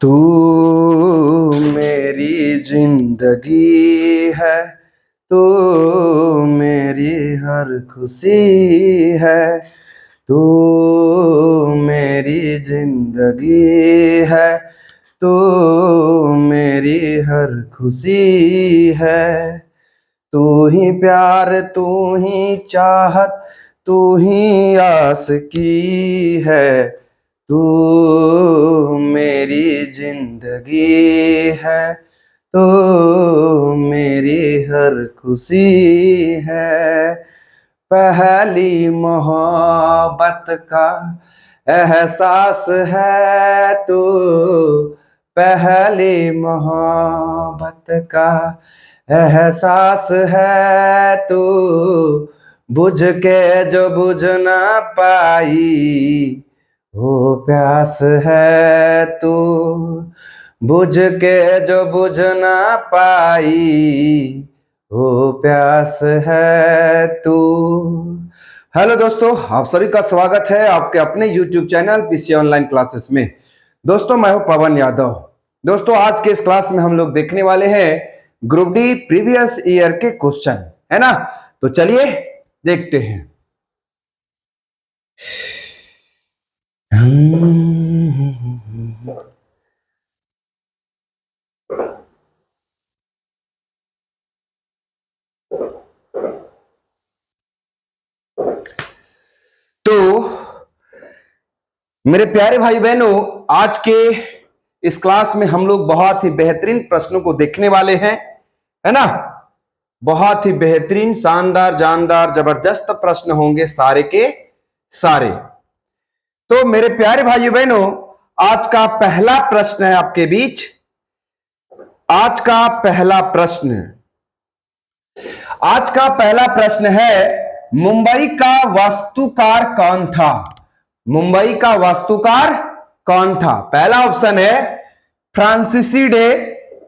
तू मेरी जिंदगी है, तू मेरी हर खुशी है। तू मेरी जिंदगी है, तू मेरी हर खुशी है। तू ही प्यार, तू ही चाहत, तू ही आस की है। तू मेरी जिंदगी है, तो मेरी हर खुशी है। पहली मोहब्बत का एहसास है तू, पहली मोहब्बत का एहसास है तू। बुझ के जो बुझ ना पाई वो प्यास है तू, बुझ के जो बुझ ना पाई वो प्यास है तू। हेलो दोस्तों, आप सभी का स्वागत है आपके अपने YouTube channel PC online classes में। दोस्तों, मैं हूं पवन यादव। दोस्तों, आज के इस क्लास में हम लोग देखने वाले हैं ग्रुप डी प्रीवियस ईयर के क्वेश्चन, है ना। तो चलिए देखते हैं। तो मेरे प्यारे भाई बहनों, आज के इस क्लास में हम लोग बहुत ही बेहतरीन प्रश्नों को देखने वाले हैं, है ना। बहुत ही बेहतरीन, शानदार, जानदार, जबरदस्त प्रश्न होंगे सारे के सारे। तो मेरे प्यारे भाई बहनों, आज का पहला प्रश्न है आपके बीच। आज का पहला प्रश्न है, मुंबई का वास्तुकार कौन था? मुंबई का वास्तुकार कौन था? पहला ऑप्शन है फ्रांसीसी डे,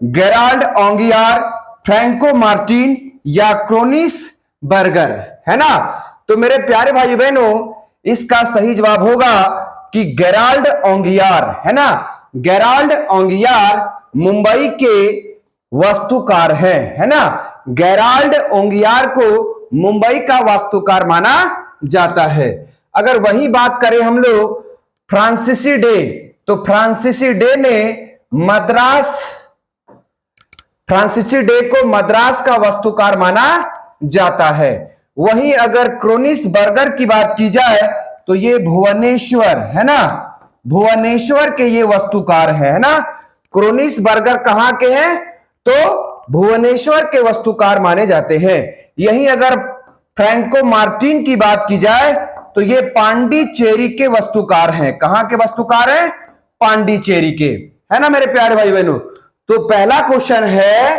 गेराल्ड ओंगियार, फ्रैंको मार्टिन या क्रोनिस बर्गर, है ना। तो मेरे प्यारे भाई बहनों, इसका सही जवाब होगा कि गेराल्ड ओंगियार, है ना। गेराल्ड ओंगियार मुंबई के वास्तुकार है ना। गेराल्ड ओंगियार को मुंबई का वास्तुकार माना जाता है। अगर वही बात करें हम लोग फ्रांसीसी डे, तो फ्रांसीसी डे को मद्रास का वास्तुकार माना जाता है। वहीं अगर क्रोनिस बर्गर की बात की जाए तो ये भुवनेश्वर, है ना, भुवनेश्वर के ये वास्तुकार है ना। क्रोनिस बर्गर कहां के हैं? तो भुवनेश्वर के वास्तुकार माने जाते हैं। यहीं अगर फ्रैंको मार्टिन की बात की जाए तो ये पांडिचेरी के वास्तुकार हैं। कहां के वास्तुकार हैं? पांडिचेरी के, है ना मेरे प्यारे भाई बहनों। तो पहला क्वेश्चन है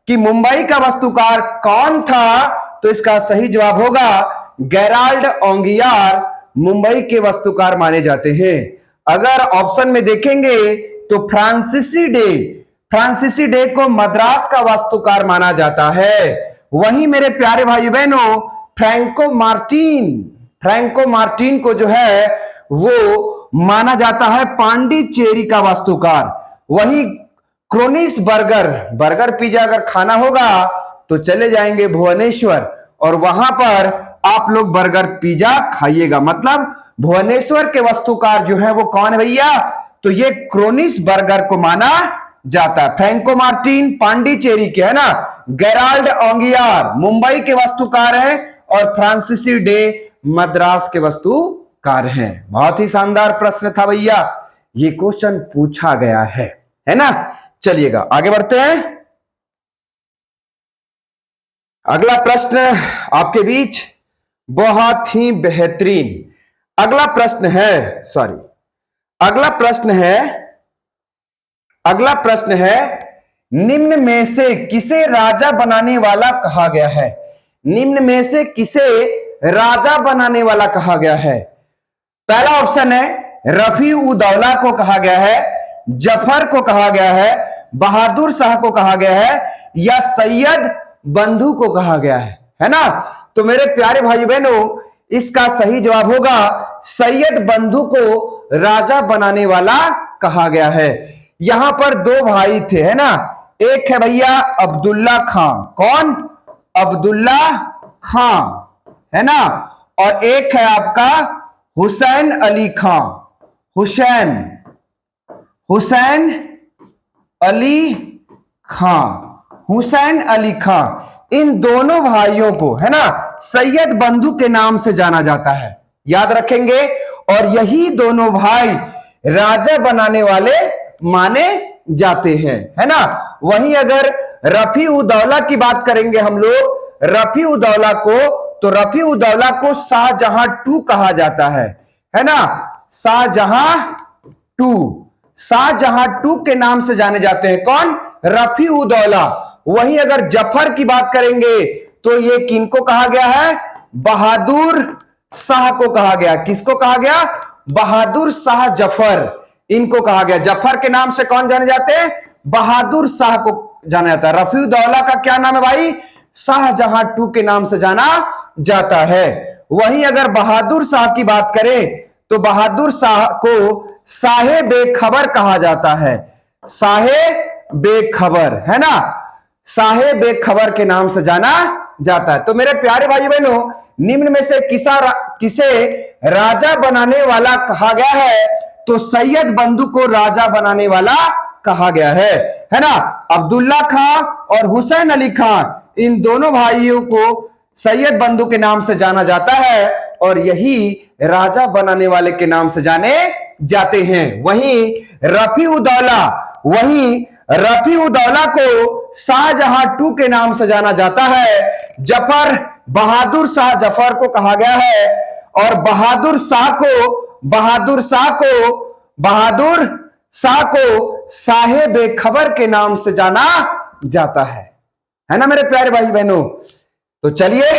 कि मुंबई का वास्तुकार कौन था? तो इसका सही जवाब होगा गेराल्ड ओंगियार मुंबई के वास्तुकार माने जाते हैं। अगर ऑप्शन में देखेंगे तो फ्रांसीसी डे को मद्रास का वास्तुकार माना जाता है। वहीं मेरे प्यारे भाई बहनों, फ्रैंको मार्टिन को जो है वो माना जाता है पांडिचेरी का वास्तुकार। वही क्रोनिस बर्गर पिज्जा अगर खाना होगा तो चले जाएंगे भुवनेश्वर और वहां पर आप लोग बर्गर पिज्जा खाइएगा। मतलब भुवनेश्वर के वास्तुकार जो है वो कौन है भैया? तो ये क्रोनिस बर्गर को माना जाता है। फ्रैंको मार्टिन पांडिचेरी के, है ना। गेराल्ड ओंगियार मुंबई के वास्तुकार है और फ्रांसीसी डे मद्रास के वास्तुकार हैं। बहुत ही शानदार प्रश्न था भैया, ये क्वेश्चन पूछा गया है ना। चलिएगा आगे बढ़ते हैं। अगला प्रश्न आपके बीच बहुत ही बेहतरीन। अगला प्रश्न है, निम्न में से किसे राजा बनाने वाला कहा गया है? निम्न में से किसे राजा बनाने वाला कहा गया है? पहला ऑप्शन है रफी उद दौला को कहा गया है, जफर को कहा गया है, बहादुर शाह को कहा गया है या सैयद बंधु को कहा गया है ना। तो मेरे प्यारे भाई बहनों, इसका सही जवाब होगा सैयद बंधु को राजा बनाने वाला कहा गया है। यहां पर दो भाई थे, है ना। एक है भैया अब्दुल्ला खां, कौन? अब्दुल्ला खां, है ना। और एक है आपका हुसैन अली खां, हुसैन अली खां, हुसैन अली खां। इन दोनों भाइयों को, है ना, सैयद बंधु के नाम से जाना जाता है, याद रखेंगे। और यही दोनों भाई राजा बनाने वाले माने जाते हैं, है ना। वहीं अगर रफी उदौला की बात करेंगे हम लोग, रफी उदौला को, तो रफी उदौला को शाहजहां टू कहा जाता है ना। शाहजहां टू के नाम से जाने जाते हैं, कौन? रफी उदौला। वहीं अगर जफर की बात करेंगे तो ये किनको कहा गया है? बहादुर शाह को कहा गया। किसको कहा गया? बहादुर शाह जफर, इनको कहा गया। जफर के नाम से कौन जाने जाते हैं? बहादुर शाह को जाना जाता है। रफी उदौला का क्या नाम है भाई? शाहजहां टू के नाम से जाना जाता है। वहीं अगर बहादुर शाह की बात करें तो बहादुर शाह को शाहे बेखबर कहा जाता है, शाहे बेखबर, है ना। शाहे बेखबर के नाम से जाना जाता है। तो मेरे प्यारे भाई बहनों, निम्न में से किसे राजा बनाने वाला कहा गया है? तो सैयद बंधु को राजा बनाने वाला कहा गया है ना। अब्दुल्ला खां और हुसैन अली खां, इन दोनों भाइयों को सैयद बंधु के नाम से जाना जाता है और यही राजा बनाने वाले के नाम से जाने जाते हैं। वहीं रफी उदौला को शाहजहां टू के नाम से जाना जाता है। जफर बहादुर शाह जफर को कहा गया है और बहादुर शाह को शाहे बेखबर के नाम से जाना जाता है ना मेरे प्यारे भाई बहनों। तो चलिए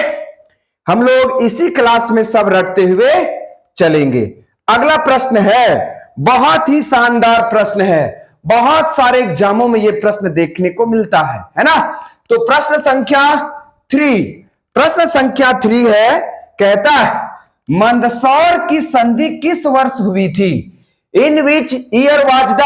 हम लोग इसी क्लास में सब रटते हुए चलेंगे। अगला प्रश्न है, बहुत ही शानदार प्रश्न है, बहुत सारे एग्जामों में यह प्रश्न देखने को मिलता है ना। तो प्रश्न संख्या 3 है, कहता है मंदसौर की संधि किस वर्ष हुई थी? In which year was the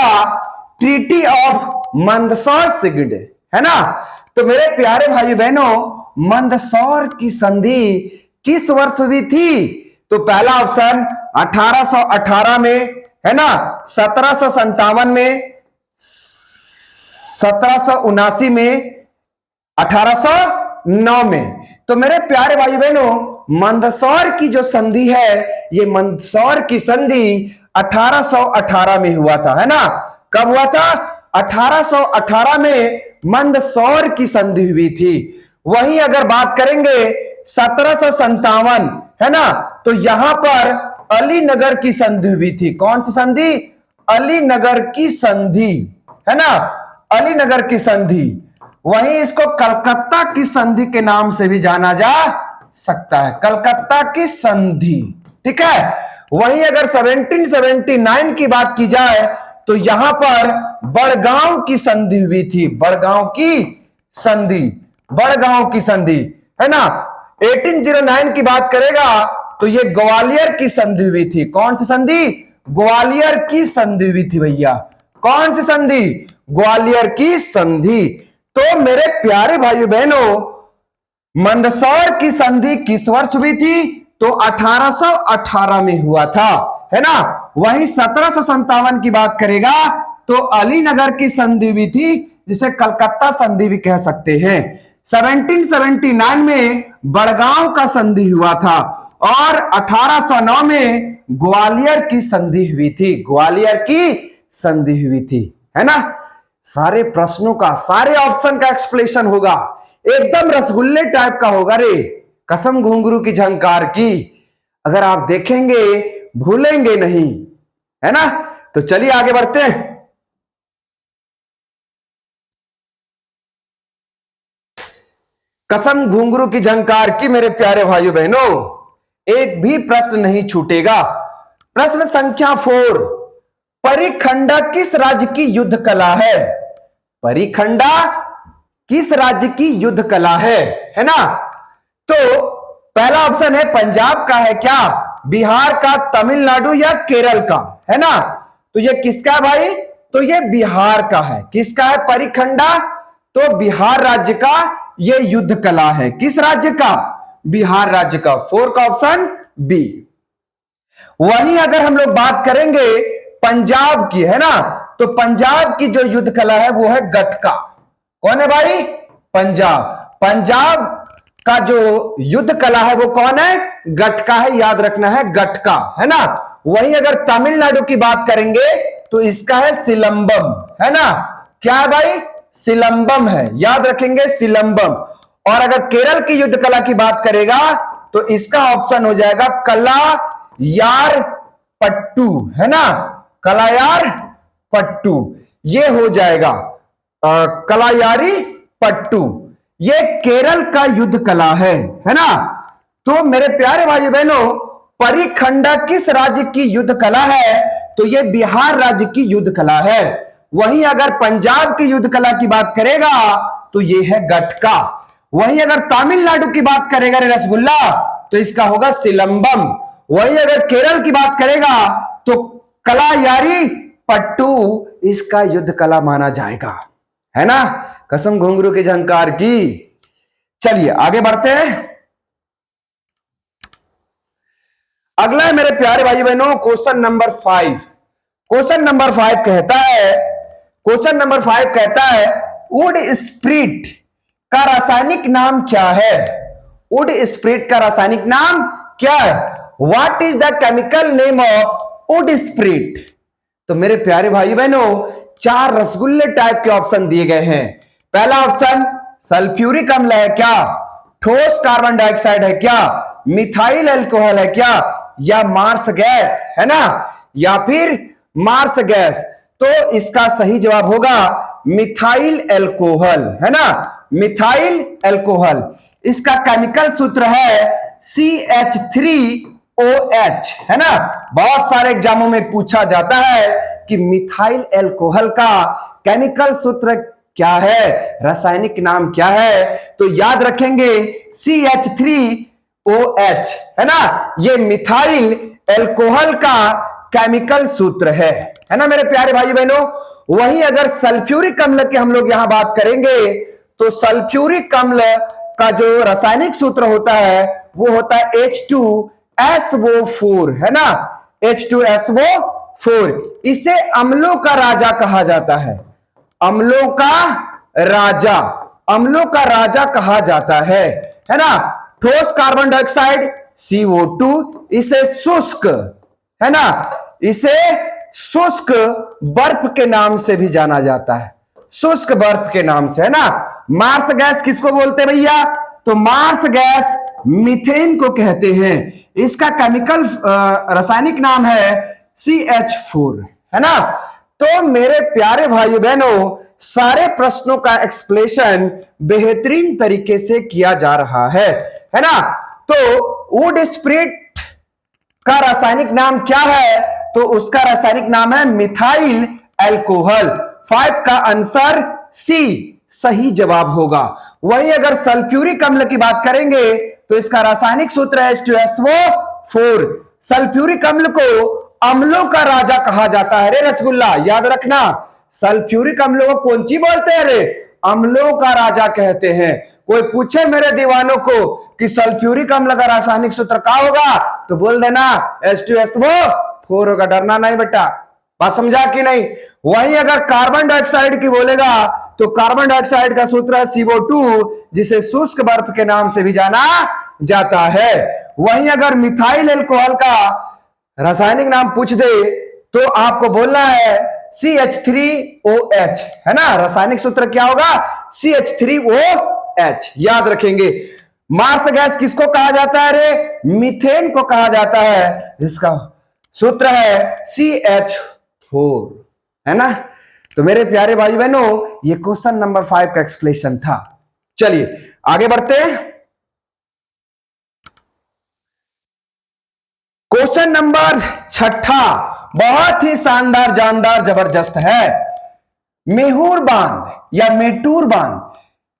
treaty of Mandsaur signed, है ना। तो मेरे प्यारे भाई बहनों, मंदसौर की संधि किस वर्ष हुई थी? तो पहला ऑप्शन 1818 में, है ना, 1757 में, 1779 में, 1809 में। तो मेरे प्यारे भाई बहनों, मंदसौर की जो संधि है, ये मंदसौर की संधि 1818 में हुआ था, है ना। कब हुआ था? 1818 में मंदसौर की संधि हुई थी। वहीं अगर बात करेंगे 1757, है ना, तो यहां पर अलीनगर की संधि हुई थी। कौन सी संधि? अलीनगर की संधि, है ना, अलीनगर की संधि। वहीं इसको कलकत्ता की संधि के नाम से भी जाना जा सकता है, कलकत्ता की संधि, ठीक है। वहीं अगर 1779 की बात की जाए तो यहां पर बड़गांव की संधि हुई थी, बड़गांव की संधि, है ना। 1809 की बात करेगा तो ये ग्वालियर की संधि हुई थी। कौन सी संधि? ग्वालियर की संधि हुई थी भैया। कौन सी संधि? ग्वालियर की संधि। तो मेरे प्यारे भाइयों बहनों, मंदसौर की संधि किस वर्ष हुई थी? तो 1818 में हुआ था, है ना। वहीं 1757 की बात करेगा तो अलीनगर की संधि हुई थी, जिसे कलकत्ता संधि भी कह सकते हैं। 1779 में बड़गांव का संधि हुआ था और 1809 में ग्वालियर की संधि हुई थी, ग्वालियर की संधि हुई थी, है ना। सारे प्रश्नों का, सारे ऑप्शन का एक्सप्लेनेशन होगा, एकदम रसगुल्ले टाइप का होगा रे, कसम घुंघरू की झंकार की। अगर आप देखेंगे भूलेंगे नहीं, है ना। तो चलिए आगे बढ़ते हैं। कसम घुंघरू की झंकार की मेरे प्यारे भाइयों बहनों, एक भी प्रश्न नहीं छूटेगा। प्रश्न संख्या 4, परिखंडा किस राज्य की युद्ध कला है? परिखंडा किस राज्य की युद्ध कला है ना। तो पहला ऑप्शन है पंजाब का है क्या, बिहार का, तमिलनाडु या केरल का, है ना। तो ये किसका है भाई? तो ये बिहार का है। किसका है? परिखंडा। तो बिहार राज्य का ये युद्ध कला है। किस राज्य का? बिहार राज्य का। 4 का ऑप्शन बी। वहीं अगर हम लोग बात करेंगे पंजाब की, है ना, तो पंजाब की जो युद्ध कला है वो है गटका। कौन है भाई? पंजाब। पंजाब का जो युद्ध कला है वो कौन है? गटका है। याद रखना है, गटका, है ना। वहीं अगर तमिलनाडु की बात करेंगे तो इसका है सिलंबम, है ना। क्या है भाई? सिलंबम है। याद रखेंगे, सिलंबम। और अगर केरल की युद्ध कला की बात करेगा तो इसका ऑप्शन हो जाएगा कला यार पट्टू, है ना। कलायार पट्टू ये हो जाएगा कलायारी पट्टू। ये केरल का युद्ध कला है ना। तो मेरे प्यारे भाई बहनों, परिखंडा किस राज्य की युद्ध कला है? तो ये बिहार राज्य की युद्ध कला है। वहीं अगर पंजाब की युद्ध कला की बात करेगा तो ये है गटका। वहीं अगर तमिलनाडु की बात करेगा रे रसगुल्ला तो इसका होगा सिलंबम। वहीं अगर केरल की बात करेगा तो कलायारी पट्टू इसका युद्ध कला माना जाएगा, है ना। कसम घुंघरू के झंकार की। चलिए आगे बढ़ते हैं। अगला है मेरे प्यारे भाई बहनों क्वेश्चन नंबर 5। क्वेश्चन नंबर 5 कहता है वुड स्प्रिट का रासायनिक नाम क्या है? वुड स्प्रिट का रासायनिक नाम क्या है? What is the chemical name of would spirit? तो मेरे प्यारे भाई बहनों 4 रसगुल्ले टाइप के ऑप्शन दिए गए हैं। पहला ऑप्शन सल्फ्यूरिक अम्ल है क्या? ठोस कार्बन डाइऑक्साइड है क्या? मिथाइल अल्कोहल है क्या? या मार्स गैस, है ना, या फिर मार्स गैस। तो इसका सही जवाब होगा मिथाइल अल्कोहल, है ना, मिथाइल अल्कोहल। इसका केमिकल सूत्र है CH3OH, है ना। बहुत सारे एग्जामों में पूछा जाता है कि मिथाइल अल्कोहल का केमिकल सूत्र क्या है, रासायनिक नाम क्या है? तो याद रखेंगे CH3OH, है ना, ये मिथाइल अल्कोहल का केमिकल सूत्र है ना मेरे प्यारे भाई बहनों। वहीं अगर सल्फ्यूरिक अम्ल की हम लोग यहां बात करेंगे तो सल्फ्यूरिक अम्ल का जो रासायनिक सूत्र होता है वो होता है H2SO4, है ना, H2SO4। इसे अम्लों का राजा कहा जाता है। अम्लों का राजा, अम्लों का राजा कहा जाता है ना। ठोस कार्बन डाइऑक्साइड CO2 इसे शुष्क, है ना, इसे शुष्क बर्फ के नाम से भी जाना जाता है, शुष्क बर्फ के नाम से, है ना। मार्स गैस किसको बोलते हैं भैया? तो मार्स गैस मीथेन को कहते हैं। इसका केमिकल रासायनिक नाम है CH4, है ना। तो मेरे प्यारे भाई बहनों सारे प्रश्नों का एक्सप्लेनेशन बेहतरीन तरीके से किया जा रहा है ना। तो वुड स्प्रिट का रासायनिक नाम क्या है? तो उसका रासायनिक नाम है मिथाइल अल्कोहल। 5 का आंसर सी सही जवाब होगा। वहीं अगर सल्फ्यूरिक अम्ल की बात करेंगे तो इसका रासायनिक सूत्र है H2SO4। सल्फ्यूरिक अम्ल को अम्लों का राजा कहा जाता है रे रसगुल्ला, याद रखना। सल्फ्यूरिक अम्लों को कौन सी बोलते हैं रे? अम्लों का राजा कहते हैं। कोई पूछे मेरे दीवानों को कि सल्फ्यूरिक अम्ल का रासायनिक सूत्र क्या होगा तो बोल देना H2SO4 होगा। डरना नहीं बेटा, बात समझा कि नहीं। वहीं अगर कार्बन डाइऑक्साइड की बोलेगा तो कार्बन डाइऑक्साइड का सूत्र है CO2 जिसे शुष्क बर्फ के नाम से भी जाना जाता है। वहीं अगर मिथाइल अल्कोहल का रासायनिक नाम पूछ दे तो आपको बोलना है CH3OH, है ना। रासायनिक सूत्र क्या होगा? CH3OH, याद रखेंगे। मार्स गैस किसको कहा जाता है रे? मीथेन को कहा जाता है, जिसका सूत्र है CH4, है ना। तो मेरे प्यारे भाई बहनों ये क्वेश्चन नंबर 5 का एक्सप्लेनेशन था। चलिए आगे बढ़ते हैं। क्वेश्चन नंबर 6 बहुत ही शानदार, जानदार, जबरदस्त है। मेहूर बांध या मेटूर बांध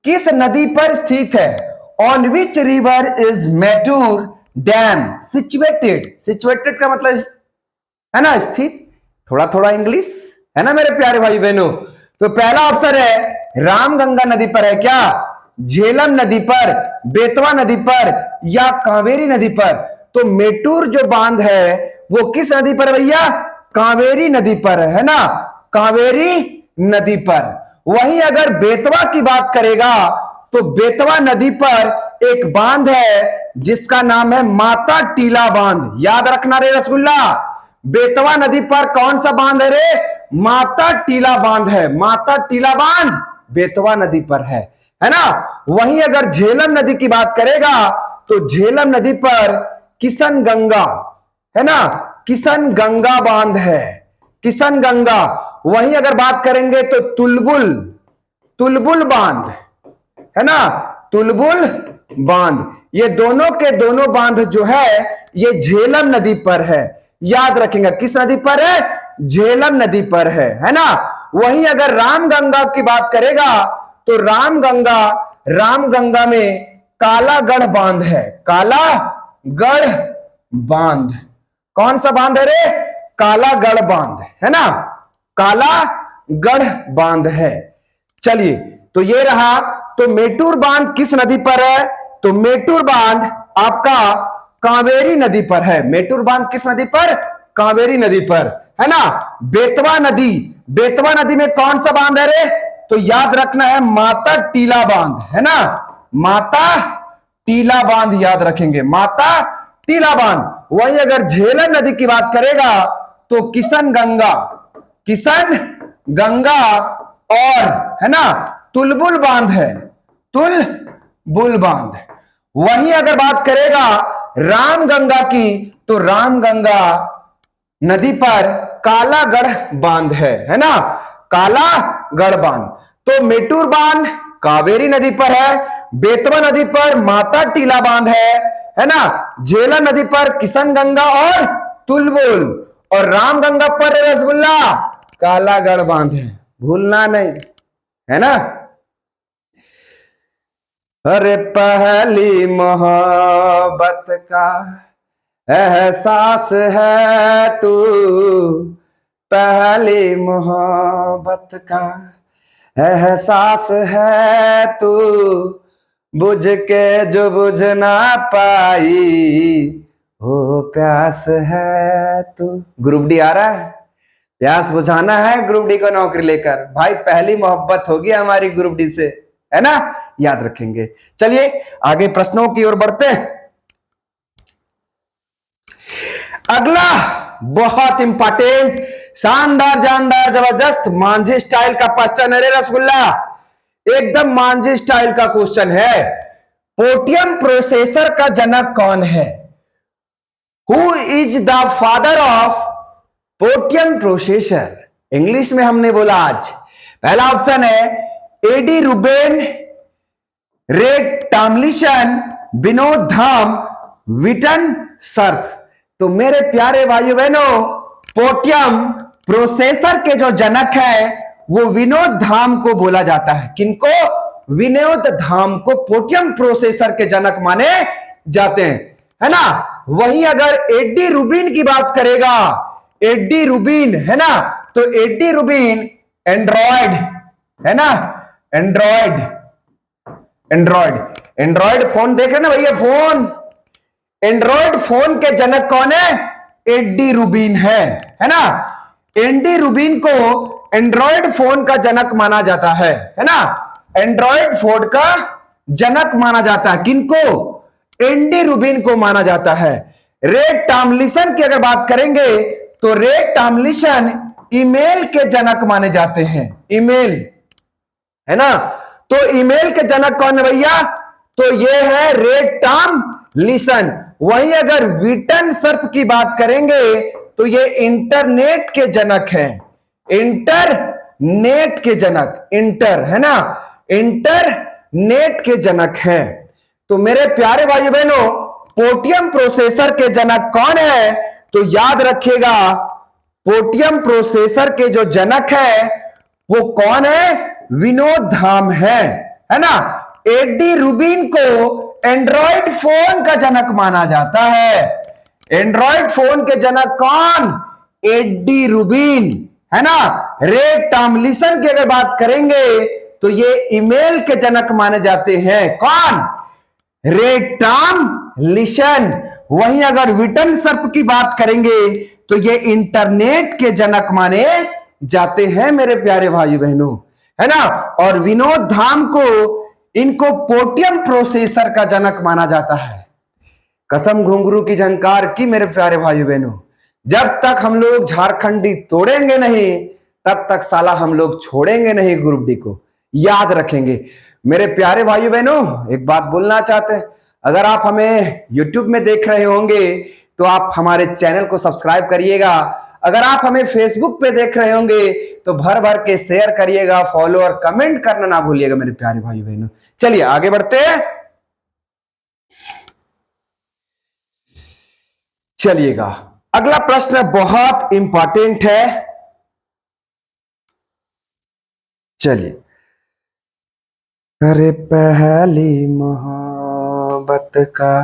किस नदी पर स्थित है? On which river is Mettur dam situated? Situated का मतलब है ना स्थित। थोड़ा थोड़ा इंग्लिश है ना मेरे प्यारे भाई बहनों। तो पहला ऑप्शन है रामगंगा नदी पर है क्या, झेलम नदी पर, बेतवा नदी पर या कावेरी नदी पर। तो मेटूर जो बांध है वो किस नदी पर भैया, कावेरी नदी पर है ना, कावेरी नदी पर। वहीं अगर बेतवा की बात करेगा तो बेतवा नदी पर एक बांध है जिसका नाम है माता टीला बांध। याद रखना रे रसगुल्ला, बेतवा नदी पर कौन सा बांध है रे, माता टीला बांध है, माता टीला बांध बेतवा नदी पर है ना। वहीं अगर झेलम नदी की बात करेगा तो झेलम नदी पर किशन गंगा है ना, किशन गंगा बांध है, किशन गंगा। वहीं अगर बात करेंगे तो तुलबुल, तुलबुल बांध है ना, तुलबुल बांध। ये दोनों के दोनों बांध जो है ये झेलम नदी पर है। याद रखेंगे किस नदी पर है, झेलम नदी पर है ना। वहीं अगर रामगंगा की बात करेगा तो रामगंगा, रामगंगा में कालागढ़ बांध है, कालागढ़ बांध। कौन सा बांध है रे, कालागढ़ बांध है ना, कालागढ़ बांध है। चलिए तो ये रहा। तो मेटूर बांध किस नदी पर है, तो मेटूर बांध आपका कावेरी नदी पर है। मेटूर बांध किस नदी पर, कावेरी नदी पर है ना। बेतवा नदी, बेतवा नदी में कौन सा बांध है रे, तो याद रखना है माता टीला बांध है ना, माता टीला बांध याद रखेंगे, माता टीला बांध। वहीं अगर झेलम नदी की बात करेगा तो किशन गंगा, किशन गंगा और है ना तुलबुल बांध है, तुलबुल बांध। वहीं अगर बात करेगा रामगंगा की तो रामगंगा नदी पर कालागढ़ बांध है ना, कालागढ़ बांध। तो मेटूर बांध कावेरी नदी पर है, बेतवा नदी पर माता टीला बांध है ना, झेलम नदी पर किशन गंगा और तुलबुल, और रामगंगा पर रसगुल्ला कालागढ़ बांध है, भूलना नहीं है ना। अरे पहली मोहब्बत का एहसास है तू, पहली मोहब्बत का एहसास है तू, बुझ के जो बुझ ना पाई वो प्यास है तू। ग्रुप डी आ रहा है, प्यास बुझाना है ग्रुप डी को नौकरी लेकर। भाई पहली मोहब्बत होगी हमारी ग्रुप डी से, है ना, याद रखेंगे। चलिए आगे प्रश्नों की ओर बढ़ते हैं। अगला बहुत इंपॉर्टेंट, शानदार, जानदार, जबरदस्त मांझी स्टाइल का क्वेश्चन है रे रसगुल्ला, एकदम मांझी स्टाइल का क्वेश्चन है। पोटियम प्रोसेसर का जनक कौन है, who is the father of Pentium processor. English में हमने बोला आज। पहला ऑप्शन है Andy Rubin, Ray Tomlinson, Vinod Dham, विटन सर्फ। तो मेरे प्यारे भाइयों बहनों, पोटियम प्रोसेसर के जो जनक है वो विनोद धाम को बोला जाता है। किनको, विनोद धाम को पोटियम प्रोसेसर के जनक माने जाते हैं, है ना। वहीं अगर एडी रूबिन की बात करेगा, एडी रूबिन है ना, तो एडी रूबिन एंड्रॉयड है ना, एंड्रॉयड, एंड्रॉयड, एंड्रॉयड फोन देख रहे ना भैया, फोन, एंड्रॉयड फोन के जनक कौन है, एडी रूबिन है ना। एडी रूबिन को एंड्रॉयड फोन का जनक माना जाता है ना, एंड्रॉयड फोन का जनक माना जाता है। किनको, एडी रूबिन को माना जाता है। रे टॉमलिंसन की अगर बात करेंगे तो रे टॉमलिंसन ईमेल के जनक माने जाते हैं, ईमेल है ना। तो ईमेल के जनक कौन है भैया, तो ये है रे टॉमलिंसन। वहीं अगर विटन सर्फ की बात करेंगे तो ये इंटरनेट के जनक हैं, इंटरनेट के जनक, इंटर है ना, इंटरनेट के जनक हैं। तो मेरे प्यारे भाई बहनों, पोटियम प्रोसेसर के जनक कौन है, तो याद रखिएगा पोटियम प्रोसेसर के जो जनक है वो कौन है, विनोद धाम है ना। एडी रूबिन को एंड्रॉयड फोन का जनक माना जाता है। एंड्रॉयड फोन के जनक कौन, एडी रूबिन है ना। रे टॉमलिंसन की अगर बात करेंगे तो ये ईमेल के जनक माने जाते हैं। कौन? रे टॉमलिंसन। वहीं अगर विटन सर्प की बात करेंगे तो ये इंटरनेट के जनक माने जाते हैं मेरे प्यारे भाई बहनों, है ना। और विनोद धाम को इनको पोटियम प्रोसेसर का जनक माना जाता है। कसम घुंघरू की झंकार की मेरे प्यारे भाई बहनों, जब तक हम लोग झारखंडी तोड़ेंगे नहीं तब तक साला हम लोग छोड़ेंगे नहीं ग्रुप डी को, याद रखेंगे। मेरे प्यारे भाई बहनों एक बात बोलना चाहते हैं, अगर आप हमें YouTube में देख रहे होंगे तो आप हमारे चैनल को सब्सक्राइब करिएगा। अगर आप हमें Facebook पे देख रहे होंगे तो भर भर के शेयर करिएगा, फॉलो और कमेंट करना ना भूलिएगा मेरे प्यारे भाई बहनों। चलिए आगे बढ़ते हैं। चलिएगा अगला प्रश्न बहुत इंपॉर्टेंट है। चलिए, अरे पहली मोहब्बत का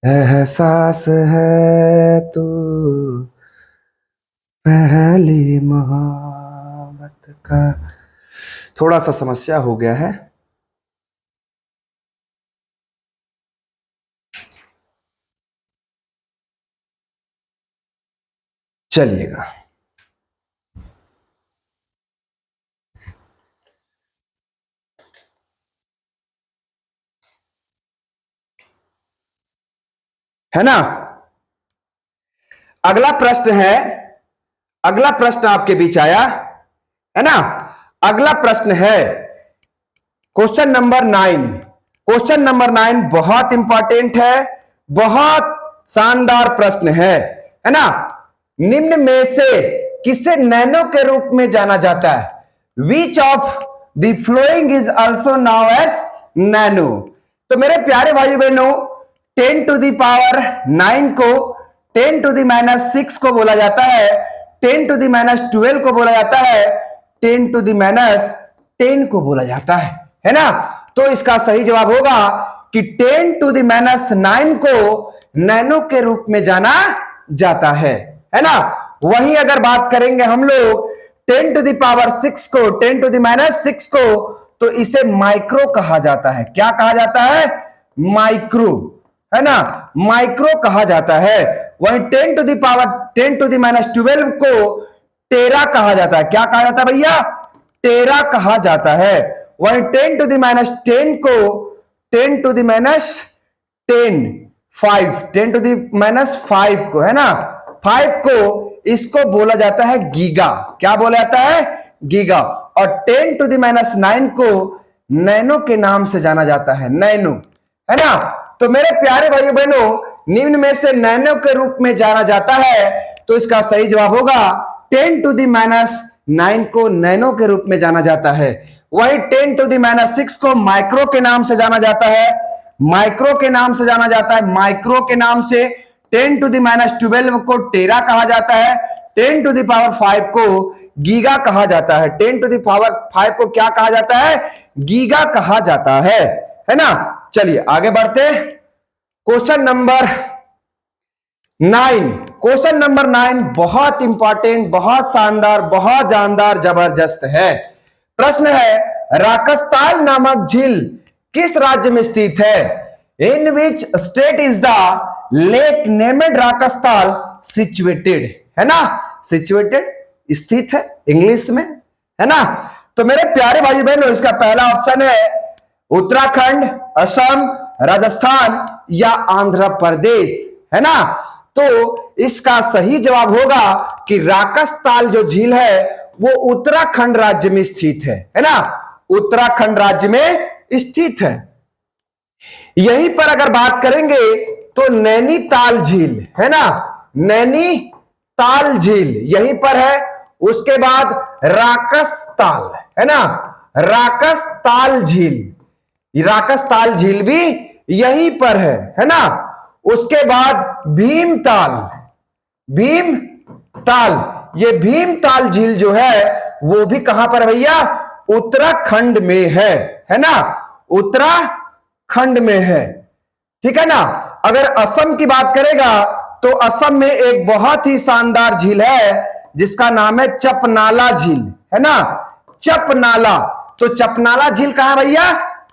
एहसास है तू, पहली मोहब्बत का। थोड़ा सा समस्या हो गया है। चलिएगा, है ना। अगला प्रश्न है, अगला प्रश्न आपके बीच आया है ना। अगला प्रश्न है क्वेश्चन नंबर 9। क्वेश्चन नंबर 9 बहुत इंपॉर्टेंट है, बहुत शानदार प्रश्न है ना। निम्न में से किसे नैनो के रूप में जाना जाता है? Which of the following is also now as nano. तो मेरे प्यारे भाई बहनों 10 टू द पावर 9 को 10 टू द माइनस 6 को बोला जाता है, 10 टू द माइनस 12 को बोला जाता है, 10 टू द माइनस 10 को बोला जाता है ना। तो इसका सही जवाब होगा कि 10 टू द माइनस 9 को नैनो के रूप में जाना जाता है ना। वहीं अगर बात करेंगे हम लोग 10 टू द पावर 6 को, 10 टू द माइनस 6 को, तो इसे माइक्रो कहा जाता है। क्या कहा जाता है? माइक्रो, है ना, माइक्रो कहा जाता है। वहीं 10 to the power 10 to the minus 12 को टेरा कहा जाता है। क्या कहा जाता है भैया? टेरा कहा जाता है। वहीं 10 टू द माइनस 10 को 10 to the minus 10 5 10 to the minus 5 को, है ना, 5 को इसको बोला जाता है गीगा। क्या बोला जाता है? गीगा। और 10 टू द माइनस 9 को नैनो के नाम से जाना जाता है, नैनो, है ना। तो मेरे प्यारे भाई बहनों निम्न में से नैनो के रूप में जाना जाता है, तो इसका सही जवाब होगा 10 टू द माइनस 9 को नैनो के रूप में जाना जाता है। वही 10 टू द माइनस 6 को माइक्रो के नाम से जाना जाता है, माइक्रो के नाम से जाना जाता है, माइक्रो के नाम से। 10 टू द माइनस 12 को टेरा कहा जाता है, 10 टू द पावर 5 को गीगा कहा जाता है, 10 टू द पावर 5 को क्या कहा जाता है? गीगा कहा जाता है ना। चलिए आगे बढ़ते। Question number 9। क्वेश्चन नंबर 9 बहुत इंपॉर्टेंट, बहुत शानदार, बहुत जानदार, जबरदस्त है। प्रश्न है राकस्ताल नामक झील किस राज्य में स्थित है? In which state is the lake named Rakshastal situated, है ना। सिचुएटेड स्थित है इंग्लिश में, है ना। तो मेरे प्यारे भाई बहनों इसका पहला ऑप्शन है उत्तराखंड, असम, राजस्थान या आंध्र प्रदेश, है ना। तो इसका सही जवाब होगा कि राकस्ताल जो झील है वो उत्तराखंड राज्य में स्थित है ना, उत्तराखंड राज्य में स्थित है। यहीं पर अगर बात करेंगे तो नैनीताल झील, है ना, नैनीताल झील यहीं पर है। उसके बाद राकस्ताल, है ना, राकस्ताल झील, राकस्ताल झील भी यहीं पर है ना। उसके बाद भीमताल, भीमताल, ये भीमताल झील जो है वो भी कहां पर भैया? उत्तराखंड में है ना, उत्तराखंड में है, ठीक है ना। अगर असम की बात करेगा तो असम में एक बहुत ही शानदार झील है जिसका नाम है चपनाला झील, है ना, चपनाला। तो चपनाला झील कहां भैया?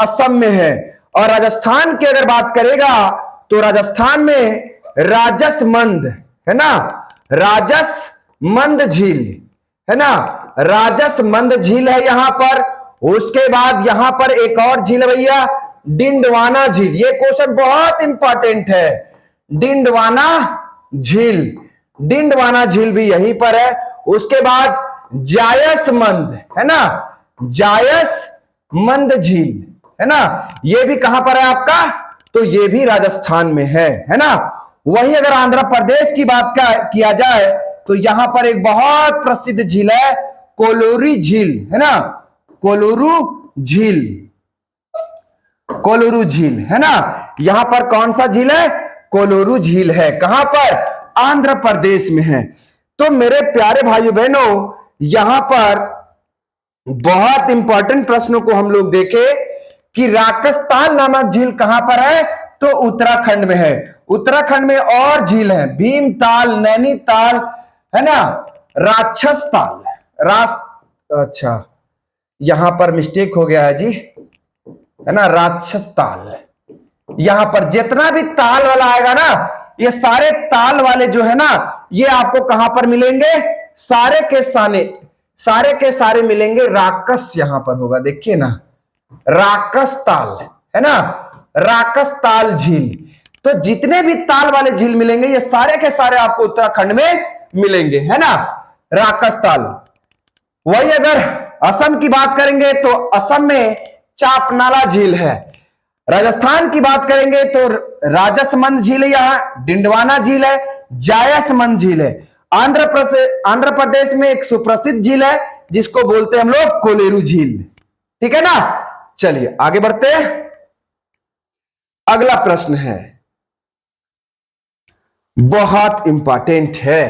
असम में है। और राजस्थान की अगर बात करेगा तो राजस्थान में राजसमंद, है ना, राजसमंद झील, है ना, राजसमंद झील है यहां पर। उसके बाद यहां पर एक और झील है भैया, डिंडवाना झील। ये क्वेश्चन बहुत इंपॉर्टेंट है, डिंडवाना झील, डिंडवाना झील भी यहीं पर है। उसके बाद जायसमंद, है ना, जायसमंद झील, है ना, ये भी कहां पर है आपका? तो ये भी राजस्थान में है ना। वहीं अगर आंध्र प्रदेश की बात किया जाए तो यहां पर एक बहुत प्रसिद्ध झील है, कोलोरी झील, है ना, कोलुरु झील, कोलुरु झील, है ना। यहां पर कौन सा झील है? कोलुरु झील है। कहां पर? आंध्र प्रदेश में है। तो मेरे प्यारे भाइयों बहनों, यहां पर बहुत इंपॉर्टेंट प्रश्नों को हम लोग देखे कि राकसताल नामक झील कहां पर है? तो उत्तराखंड में है। उत्तराखंड में और झील है, भीमताल, नैनीताल, है ना, राक्षसताल, अच्छा यहां पर मिस्टेक हो गया है जी, है ना, राक्षसताल। यहां पर जितना भी ताल वाला आएगा ना, ये सारे ताल वाले जो है ना, ये आपको कहां पर मिलेंगे? सारे के सारे मिलेंगे राकस, यहां पर होगा, देखिए ना, राकसताल, है ना, राकसताल झील। तो जितने भी ताल वाले झील मिलेंगे ये सारे के सारे आपको उत्तराखंड में मिलेंगे, है ना, राकसताल। वही अगर असम की बात करेंगे तो असम में चापनाला झील है। राजस्थान की बात करेंगे तो राजसमंद झील है, यहां डिंडवाना झील है, जायसमंद झील है। आंध्र प्रदेश में एक सुप्रसिद्ध झील है जिसको बोलते हैं हम लोग कोलेरू झील। ठीक है ना। चलिए आगे बढ़ते हैं। अगला प्रश्न है, बहुत इंपॉर्टेंट है,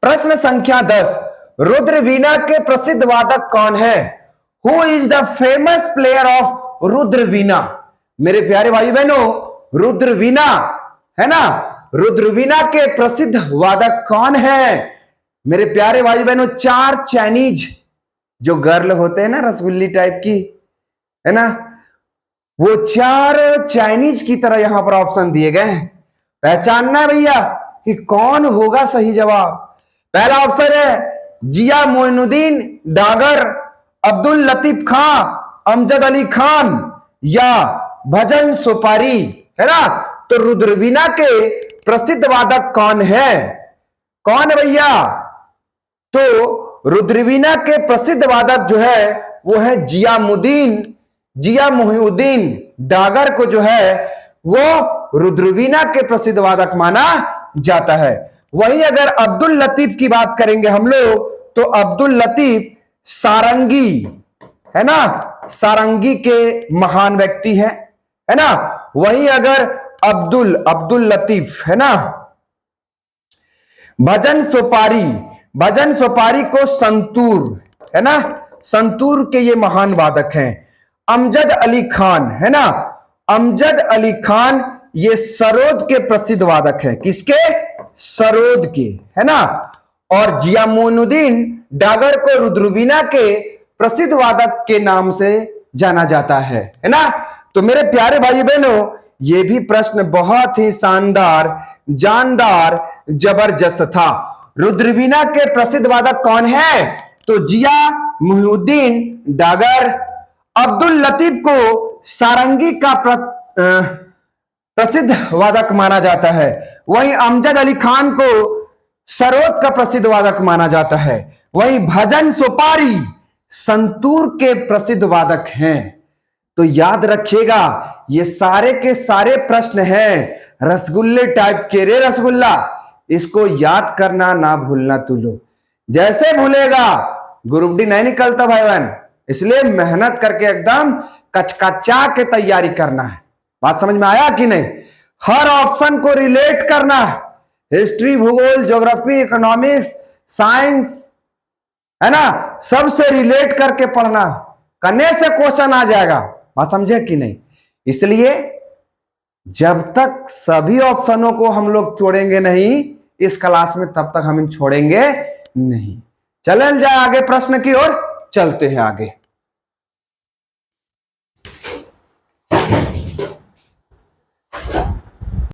प्रश्न संख्या 10। रुद्रवीणा के प्रसिद्ध वादक कौन है? Who is the famous player of rudraveena? मेरे प्यारे भाई बहनों, रुद्रवीणा, है ना, रुद्रवीणा के प्रसिद्ध वादक कौन है? मेरे प्यारे भाई बहनों, 4 चाइनीज जो गर्ल होते हैं ना, रसगुल्ली टाइप की, है ना, वो 4 चाइनीज की तरह यहां पर ऑप्शन दिए गए हैं। पहचानना है भैया कि कौन होगा सही जवाब। पहला ऑप्शन है जिया मोइनुद्दीन डागर, अब्दुल लतीफ खां, अमजद अली खान या भजन सुपारी, है ना। तो रुद्रवीणा के प्रसिद्ध वादक कौन है? कौन है भैया? तो रुद्रवीणा के प्रसिद्ध वादक जो है वो है जिया मोहिउद्दीन डागर को जो है वो रुद्रवीणा के प्रसिद्ध वादक माना जाता है। वहीं अगर अब्दुल लतीफ की बात करेंगे हम लोग तो अब्दुल लतीफ सारंगी, है ना, सारंगी के महान व्यक्ति हैं, है ना। वहीं अगर अब्दुल लतीफ, है ना, भजन सुपारी को संतूर, है ना, संतूर के ये महान वादक हैं। अमजद अली खान, है ना, अमजद अली खान ये सरोद के प्रसिद्ध वादक है। किसके? सरोद के, है ना। और जिया मोइनुद्दीन डागर को रुद्रवीणा के प्रसिद्ध वादक के नाम से जाना जाता है ना। तो मेरे प्यारे भाई बहनों, ये भी प्रश्न बहुत ही शानदार, जानदार, जबरदस्त था। रुद्रवीणा के प्रसिद्ध वादक कौन है? तो जिया मोइनुद्दीन डागर, अब्दुल लतीफ को सारंगी का प्रसिद्ध वादक माना जाता है। वहीं अमजद अली खान को सरोद का प्रसिद्ध वादक माना जाता है। वहीं भजन सुपारी संतूर के प्रसिद्ध वादक हैं। तो याद रखिएगा, ये सारे के सारे प्रश्न हैं रसगुल्ले टाइप के। रे रसगुल्ला, इसको याद करना ना भूलना तू लोग। जैसे भूलेगा ग्रुप डी नहीं निकलता भाई बहन, इसलिए मेहनत करके एकदम कचकचा के तैयारी करना है। बात समझ में आया कि नहीं? हर ऑप्शन को रिलेट करना है, हिस्ट्री, भूगोल, ज्योग्राफी, इकोनॉमिक्स, साइंस, है ना, सबसे रिलेट करके पढ़ना, करने से क्वेश्चन आ जाएगा। बात समझे कि नहीं? इसलिए जब तक सभी ऑप्शनों को हम लोग छोड़ेंगे नहीं इस क्लास में, तब तक हम छोड़ेंगे नहीं। चलन जाए आगे प्रश्न की ओर, चलते हैं आगे।